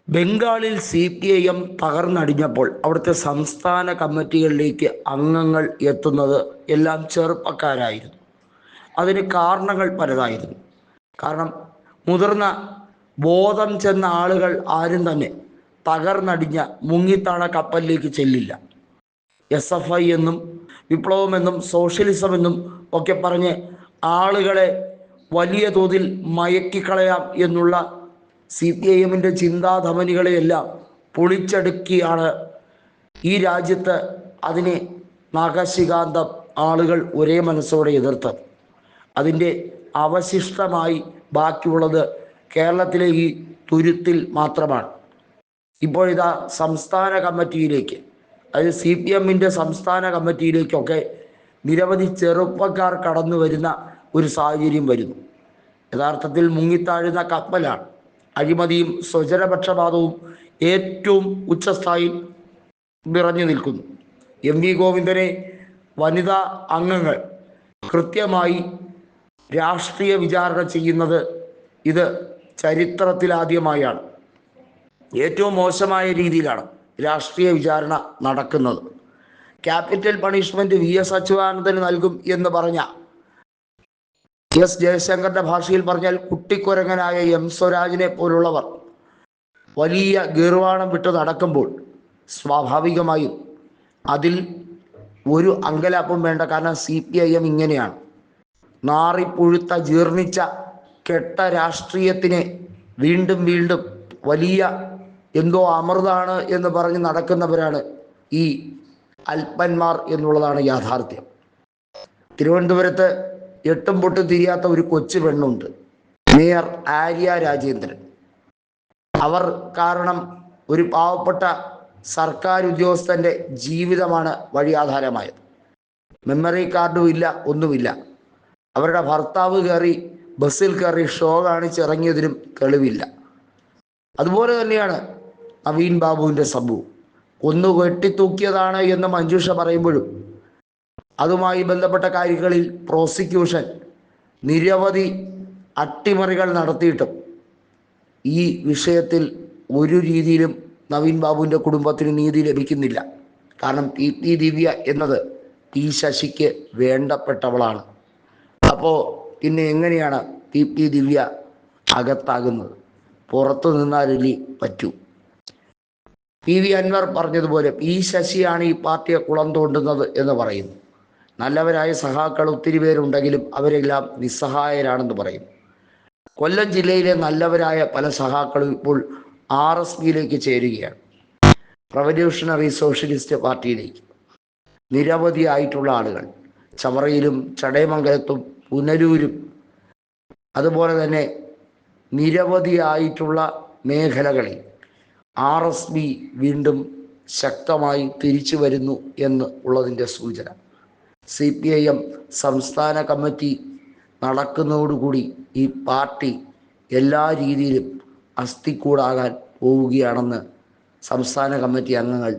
ബംഗാളിൽ CPIM തകർന്നടിഞ്ഞപ്പോൾ അവിടുത്തെ സംസ്ഥാന കമ്മിറ്റികളിലേക്ക് അംഗങ്ങൾ എത്തുന്നത് എല്ലാം ചെറുപ്പക്കാരായിരുന്നു. അതിന് കാരണങ്ങൾ പലതായിരുന്നു. കാരണം മുതിർന്ന ബോധം ചെന്ന ആളുകൾ ആരും തന്നെ തകർന്നടിഞ്ഞ മുങ്ങിത്താണ കപ്പലിലേക്ക് ചെല്ലില്ല. SFI എന്നും വിപ്ലവമെന്നും സോഷ്യലിസം എന്നും ഒക്കെ പറഞ്ഞ് ആളുകളെ വലിയ തോതിൽ മയക്കിക്കളയാം എന്നുള്ള CPIMൻ്റെ ചിന്താധമനികളെയെല്ലാം പൊളിച്ചടുക്കിയാണ് ഈ രാജ്യത്ത് അതിനെ നഖശികാന്തം ആളുകൾ ഒരേ മനസ്സോടെ എതിർത്തത്. അതിൻ്റെ അവശിഷ്ടമായി ബാക്കിയുള്ളത് കേരളത്തിലെ ഈ തുരുത്തിൽ മാത്രമാണ്. ഇപ്പോഴിതാ സംസ്ഥാന കമ്മിറ്റിയിലേക്ക്, അതായത് CPIMൻ്റെ സംസ്ഥാന കമ്മിറ്റിയിലേക്കൊക്കെ നിരവധി ചെറുപ്പക്കാർ കടന്നു വരുന്ന ഒരു സാഹചര്യം വരുന്നു. യഥാർത്ഥത്തിൽ മുങ്ങിത്താഴുന്ന കപ്പലാണ്. അഴിമതിയും സ്വജനപക്ഷപാതവും ഏറ്റവും ഉച്ചസ്ഥായിൽ നിറഞ്ഞു നിൽക്കുന്നു. MV ഗോവിന്ദനെ വനിതാ അംഗങ്ങൾ കൃത്യമായി രാഷ്ട്രീയ വിചാരണ ചെയ്യുന്നത് ഇത് ചരിത്രത്തിലാദ്യമായാണ്. ഏറ്റവും മോശമായ രീതിയിലാണ് രാഷ്ട്രീയ വിചാരണ നടക്കുന്നത്. ക്യാപിറ്റൽ പണിഷ്മെന്റ് VS അച്യുതാനന്ദന് നൽകും എന്ന് പറഞ്ഞ S ജയശങ്കറിന്റെ ഭാഷയിൽ പറഞ്ഞാൽ കുട്ടിക്കുരങ്ങനായ M സ്വരാജിനെ പോലുള്ളവർ വലിയ ഗീർവാണം വിട്ട് നടക്കുമ്പോൾ സ്വാഭാവികമായും അതിൽ ഒരു അങ്കലാപ്പും വേണ്ട. കാരണം CPIM ഇങ്ങനെയാണ്. നാറിപ്പുഴുത്ത ജീർണിച്ച കെട്ട രാഷ്ട്രീയത്തിനെ വീണ്ടും വീണ്ടും വലിയ എന്തോ അമൃതാണ് എന്ന് പറഞ്ഞ് നടക്കുന്നവരാണ് ഈ അൽപ്പന്മാർ എന്നുള്ളതാണ് യാഥാർത്ഥ്യം. തിരുവനന്തപുരത്ത് എട്ടും പൊട്ടും തിരിയാത്ത ഒരു കൊച്ചു പെണ്ണുണ്ട്, മേയർ ആര്യ രാജേന്ദ്രൻ. അവർ കാരണം ഒരു പാവപ്പെട്ട സർക്കാർ ഉദ്യോഗസ്ഥൻ്റെ ജീവിതമാണ് വഴിയാധാരമായത്. മെമ്മറി കാർഡും ഇല്ല, ഒന്നുമില്ല. അവരുടെ ഭർത്താവ് ബസ്സിൽ കയറി ഷോ കാണിച്ചിറങ്ങിയതിനും തെളിവില്ല. അതുപോലെ തന്നെയാണ് നവീൻ ബാബുവിൻ്റെ സംഭവം. ഒന്ന് വെട്ടിത്തൂക്കിയതാണ് എന്ന് മഞ്ജുഷ പറയുമ്പോഴും അതുമായി ബന്ധപ്പെട്ട കാര്യങ്ങളിൽ പ്രോസിക്യൂഷൻ നിരവധി അട്ടിമറികൾ നടത്തിയിട്ടും ഈ വിഷയത്തിൽ ഒരു രീതിയിലും നവീൻ ബാബുവിൻ്റെ കുടുംബത്തിന് നീതി ലഭിക്കുന്നില്ല. കാരണം PP ദിവ്യ എന്നത് P ശശിക്ക് വേണ്ടപ്പെട്ടവളാണ്. അപ്പോൾ പിന്നെ എങ്ങനെയാണ് PP ദിവ്യ അകത്താകുന്നത്? പുറത്തു നിന്നാലേ പറ്റൂ. PV അൻവർ പറഞ്ഞതുപോലെ P ശശിയാണ് ഈ പാർട്ടിയെ കുളം തോണ്ടുന്നത് എന്ന് പറയുന്നു. നല്ലവരായ സഹാക്കൾ ഒത്തിരി പേരുണ്ടെങ്കിലും അവരെല്ലാം നിസ്സഹായരാണെന്ന് പറയും. കൊല്ലം ജില്ലയിലെ നല്ലവരായ പല സഹാക്കളും ഇപ്പോൾ RSPയിലേക്ക് ചേരുകയാണ്. റവല്യൂഷണറി സോഷ്യലിസ്റ്റ് പാർട്ടിയിലേക്ക് നിരവധിയായിട്ടുള്ള ആളുകൾ ചവറയിലും ചടയമംഗലത്തും പുനലൂരും അതുപോലെ തന്നെ നിരവധിയായിട്ടുള്ള മേഖലകളിൽ RSP വീണ്ടും ശക്തമായി തിരിച്ചു വരുന്നു എന്ന് ഉള്ളതിൻ്റെ സൂചന. CPIM സംസ്ഥാന കമ്മിറ്റി നടക്കുന്നതോടുകൂടി ഈ പാർട്ടി എല്ലാ രീതിയിലും അസ്ഥിക്കൂടാകാൻ പോവുകയാണെന്ന് സംസ്ഥാന കമ്മിറ്റി അംഗങ്ങൾ